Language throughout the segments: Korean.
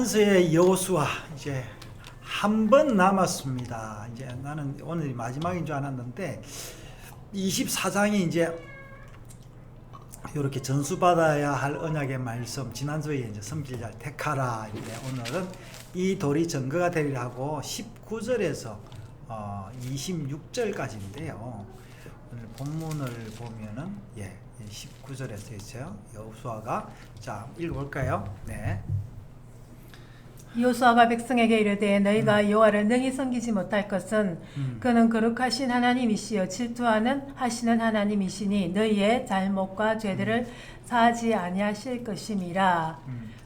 지난서의 여호수아 이제 한 번 남았습니다. 이제 나는 오늘이 마지막인 줄 알았는데 24장이 이제 이렇게 전수받아야 할 언약의 말씀, 지난주에 이제 섬길 자 택하라. 이제 오늘은 이 돌이 증거가 되리라 하고 19절에서 26절까지인데요. 오늘 본문을 보면은 19절에서 있어요. 여호수아가 자 읽어볼까요? 네. 여호수아가 백성에게 이르되 너희가 여호와를 능히 섬기지 못할 것은 그는 거룩하신 하나님이시여 질투하는 하시는 하나님이시니 너희의 잘못과 죄들을 사하지 아니하실 것임이라.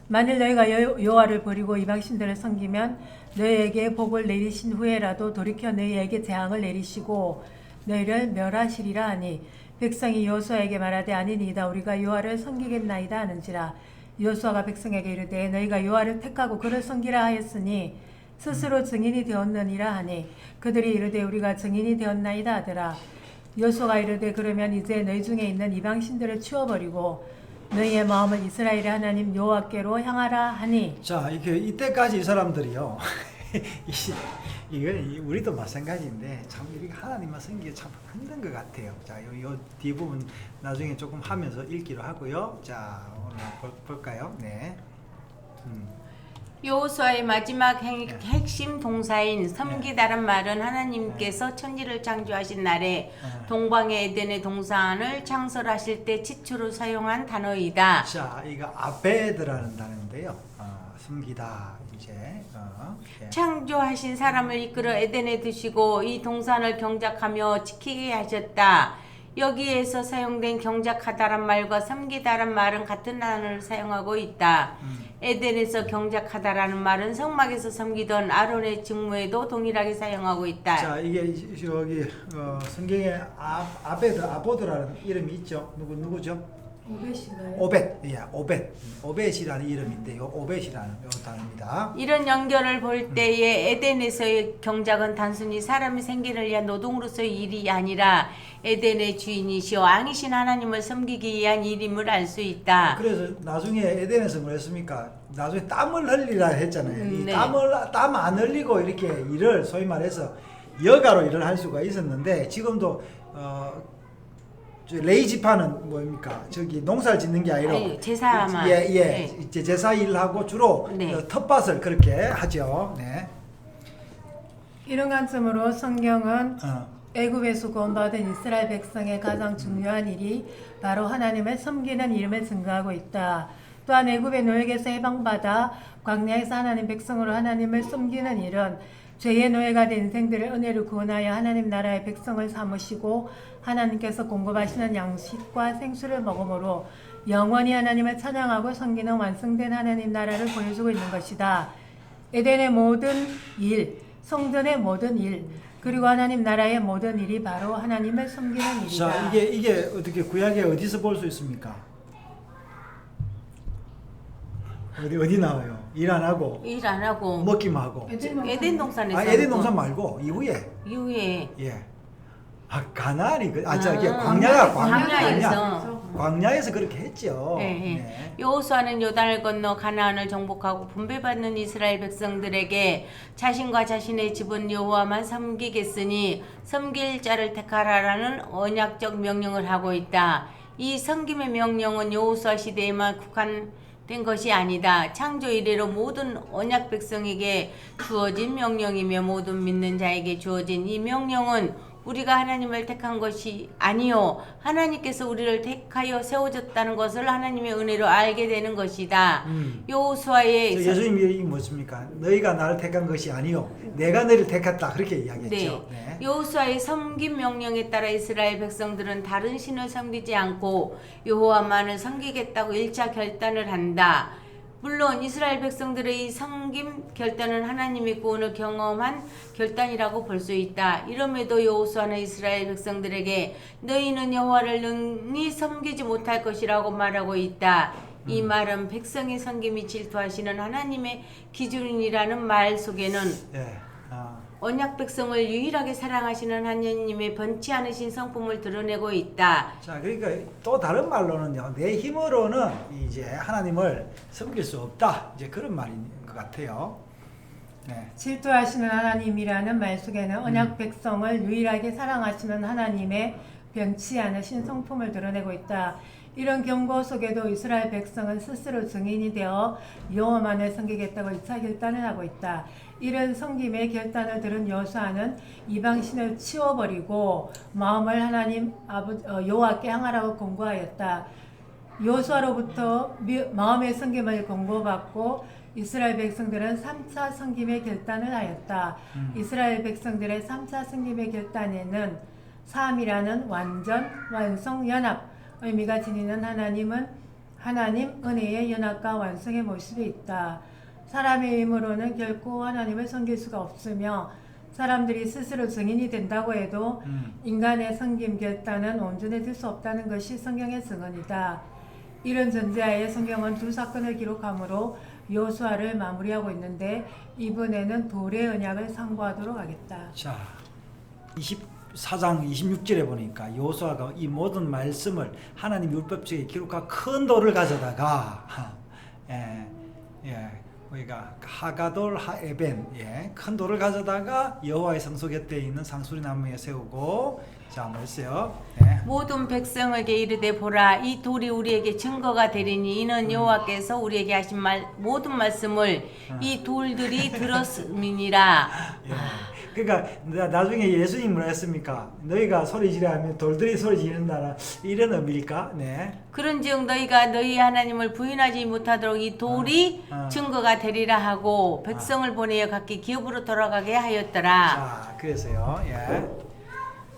만일 너희가 여호와를 버리고 이방신들을 섬기면 너희에게 복을 내리신 후에라도 돌이켜 너희에게 재앙을 내리시고 너희를 멸하시리라 하니 백성이 여호수아에게 말하되 아니니이다 우리가 여호와를 섬기겠나이다 하는지라. 여호수아가 백성에게 이르되 너희가 여호와를 택하고 그를 섬기라 하였으니 스스로 증인이 되었느니라 하니 그들이 이르되 우리가 증인이 되었나이다 하더라. 여호수아가 이르되 그러면 이제 너희 중에 있는 이방신들을 치워버리고 너희의 마음을 이스라엘의 하나님 여호와께로 향하라 하니. 자, 이때까지 이 사람들이요. 이거 우리도 마찬가지인데 참 이렇게 하나님만 섬기기 참 힘든 것 같아요. 자, 요 뒷부분 나중에 조금 하면서 읽기로 하고요. 자, 오늘 볼까요? 네. 여호수아의 마지막 핵심 동사인 섬기다란 말은 하나님께서 천지를 창조하신 날에 동방의 에덴의 동산을 창설하실 때 최초로 사용한 단어이다. 자, 이거 아베드라는 단어인데요. 섬기다 이제 창조하신 사람을 이끌어 에덴에 두시고 이 동산을 경작하며 지키게 하셨다. 여기에서 사용된 경작하다란 말과 섬기다란 말은 같은 단어를 사용하고 있다. 에덴에서 경작하다라는 말은 성막에서 섬기던 아론의 직무에도 동일하게 사용하고 있다. 자, 이게 여기 성경에 아보드라는 이름이 있죠. 누구죠? 오벳인가요? 오벳이라는 이름인데 요 오벳이라는 요 단어입니다. 이런 연결을 볼 때에 에덴에서의 경작은 단순히 사람의 생계를 위한 노동으로서의 일이 아니라 에덴의 주인이시오 왕이신 하나님을 섬기기 위한 일임을 알 수 있다. 그래서 나중에 에덴에서 뭐 했습니까? 나중에 땀을 흘리라 했잖아요. 이 네. 땀 안 흘리고 이렇게 일을 소위 말해서 여가로 일을 할 수가 있었는데 지금도 레이지파는 뭡니까? 저기 농사를 짓는 게 아니라 제사만. 네. 이제 제사 일하고 주로 네. 텃밭을 그렇게 하죠. 네. 이런 관점으로 성경은 애굽에서 구원받은 이스라엘 백성의 가장 중요한 일이 바로 하나님을 섬기는 일임을 증거하고 있다. 또한 애굽의 노예에게서 해방받아 광야에서 하나님 백성으로 하나님을 섬기는 일은 죄의 노예가 된 인생들을 은혜로 구원하여 하나님 나라의 백성을 삼으시고 하나님께서 공급하시는 양식과 생수를 먹음으로 영원히 하나님을 찬양하고 섬기는 완성된 하나님 나라를 보여주고 있는 것이다. 에덴의 모든 일, 성전의 모든 일, 그리고 하나님 나라의 모든 일이 바로 하나님을 섬기는 일이다. 자, 이게 어떻게 구약에 어디서 볼 수 있습니까? 어디 나와요? 일 안 하고 먹기만 하고. 에덴 동산에서 에덴 동산 말고 이후에. 예. 가나안이 저기 광야에서 그렇게 했죠. 네. 여호수아는 요단을 건너 가나안을 정복하고 분배받는 이스라엘 백성들에게 자신과 자신의 집은 여호와만 섬기겠으니 섬길 자를 택하라라는 언약적 명령을 하고 있다. 이 섬김의 명령은 여호수아 시대에만 국한된 것이 아니다. 창조 이래로 모든 언약 백성에게 주어진 명령이며 모든 믿는 자에게 주어진 이 명령은 우리가 하나님을 택한 것이 아니요 하나님께서 우리를 택하여 세워졌다는 것을 하나님의 은혜로 알게 되는 것이다. 여호수아의 예수님이 뭐습니까? 너희가 나를 택한 것이 아니요 내가 너희를 택했다 그렇게 이야기했죠. 네. 여호수아의 섬김 명령에 따라 이스라엘 백성들은 다른 신을 섬기지 않고 여호와만을 섬기겠다고 1차 결단을 한다. 물론 이스라엘 백성들의 이 섬김 결단은 하나님의 구원을 경험한 결단이라고 볼 수 있다. 이름에도 여호수아는 이스라엘 백성들에게 너희는 여호와를 능히 섬기지 못할 것이라고 말하고 있다. 이 말은 백성의 섬김이 질투하시는 하나님의 기준이라는 말 속에는 언약 백성을 유일하게 사랑하시는 하나님의 번치 않으신 성품을 드러내고 있다. 자, 그러니까 또 다른 말로는요, 내 힘으로는 이제 하나님을 섬길 수 없다. 이제 그런 말인 것 같아요. 네. 질투하시는 하나님이라는 말 속에는 언약 백성을 유일하게 사랑하시는 하나님의 변치 않으신 성품을 드러내고 있다. 이런 경고 속에도 이스라엘 백성은 스스로 증인이 되어 여호와만을 섬기겠다고 2차 결단을 하고 있다. 이런 섬김의 결단을 들은 여호수아는 이방신을 치워버리고 마음을 하나님 여호와께 향하라고 권고하였다. 여호수아로부터 마음의 섬김을 권고받고 이스라엘 백성들은 3차 섬김의 결단을 하였다. 이스라엘 백성들의 3차 섬김의 결단에는 3이라는 완전, 완성, 연합 의미가 지니는 하나님 은혜의 연합과 완성의 모습이 있다. 사람의 힘으로는 결코 하나님을 섬길 수가 없으며 사람들이 스스로 증인이 된다고 해도 인간의 섬김 결단은 온전해질 수 없다는 것이 성경의 증언이다. 이런 전제하에 성경은 두 사건을 기록하므로 여호수아를 마무리하고 있는데 이번에는 돌의 언약을 상고하도록 하겠다. 자, 24장 26절에 보니까 여호수아가 이 모든 말씀을 하나님 율법책에 기록한 큰 돌을 가져다가 우리가 하가돌 하에벤 큰 돌을 가져다가 여호와의 성소 곁에 있는 상수리 나무에 세우고 자 뭐였어요? 모든 백성에게 이르되 보라 이 돌이 우리에게 증거가 되리니 이는 여호와께서 우리에게 하신 모든 말씀을 이 돌들이 들었음이니라. 그러니까 나중에 예수님 뭐라 했습니까? 너희가 소리 지르면 돌들이 소리 지른다라 이런 의미일까? 네. 그런즉 너희가 너희 하나님을 부인하지 못하도록 이 돌이 증거가 되리라 하고 백성을 보내어 각기 기업으로 돌아가게 하였더라. 자, 그래서요.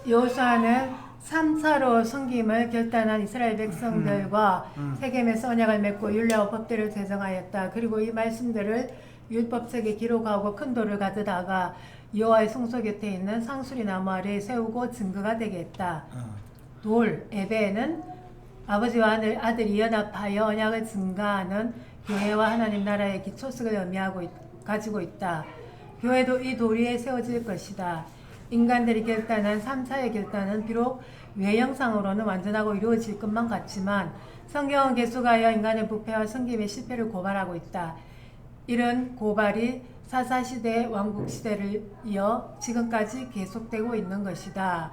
여호수아는 3차로 섬김을 결단한 이스라엘 백성들과 세겜에서 언약을 맺고 율례와 법대로 제정하였다. 그리고 이 말씀들을 율법책에 기록하고 큰 돌을 가져다가 여호와의 성소 곁에 있는 상수리 나무 아래에 세우고 증거가 되게 했다. 돌, 에베는 아버지와 아들이 연합하여 언약을 증가하는 교회와 하나님 나라의 기초석을 가지고 있다. 교회도 이 돌 위에 세워질 것이다. 인간들이 결단한 3차의 결단은 비록 외형상으로는 완전하고 이루어질 것만 같지만 성경은 계속하여 인간의 부패와 섬김의 실패를 고발하고 있다. 이런 고발이 사사시대 왕국시대를 이어 지금까지 계속되고 있는 것이다.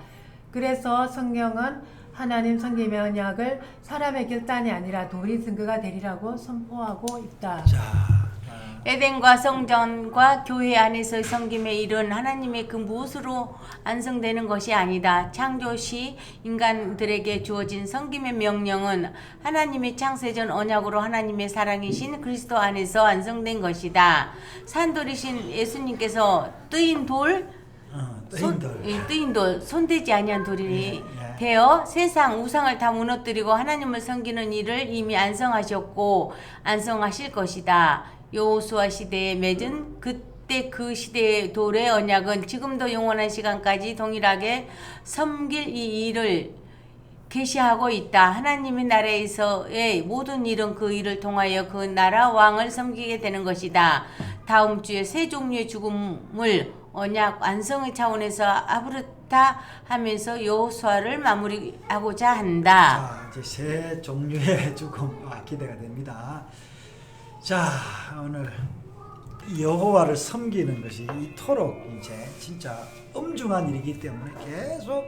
그래서 성경은 하나님 섬김의 언약을 사람의 결단이 아니라 돌이 증거가 되리라고 선포하고 있다. 에덴과 성전과 교회 안에서의 섬김의 일은 하나님의 그 무엇으로 안성되는 것이 아니다. 창조시 인간들에게 주어진 섬김의 명령은 하나님의 창세전 언약으로 하나님의 사랑이신 그리스도 안에서 안성된 것이다. 산돌이신 예수님께서 뜨인 돌, 손대지 아니한 돌이 되어 세상 우상을 다 무너뜨리고 하나님을 섬기는 일을 이미 안성하셨고 안성하실 것이다. 여호수아 시대에 맺은 그때 그 시대의 돌의 언약은 지금도 영원한 시간까지 동일하게 섬길 이 일을 계시하고 있다. 하나님의 나라에서의 모든 일은 그 일을 통하여 그 나라 왕을 섬기게 되는 것이다. 다음 주에 세 종류의 죽음을 언약 완성의 차원에서 아브르타 하면서 여호수아를 마무리하고자 한다. 자, 이제 세 종류의 죽음 기대가 됩니다. 자, 오늘 여호와를 섬기는 것이 이토록 이제 진짜 엄중한 일이기 때문에 계속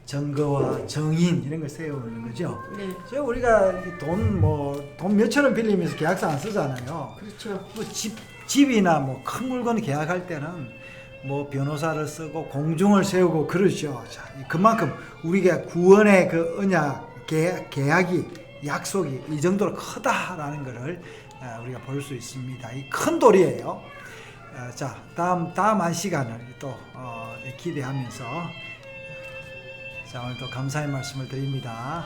증거와 정인 이런 걸 세우는 거죠. 네. 저 우리가 돈 몇천 원 빌리면서 계약서 안 쓰잖아요. 그렇죠. 뭐 집이나 뭐 큰 물건 계약할 때는 뭐 변호사를 쓰고 공중을 세우고 그러죠. 자, 그만큼 우리가 구원의 그 언약 계약이 약속이 이 정도로 크다라는 것을 우리가 볼 수 있습니다. 이 큰 돌이에요. 자, 다음 한 시간을 또 기대하면서 자, 오늘 또 감사의 말씀을 드립니다.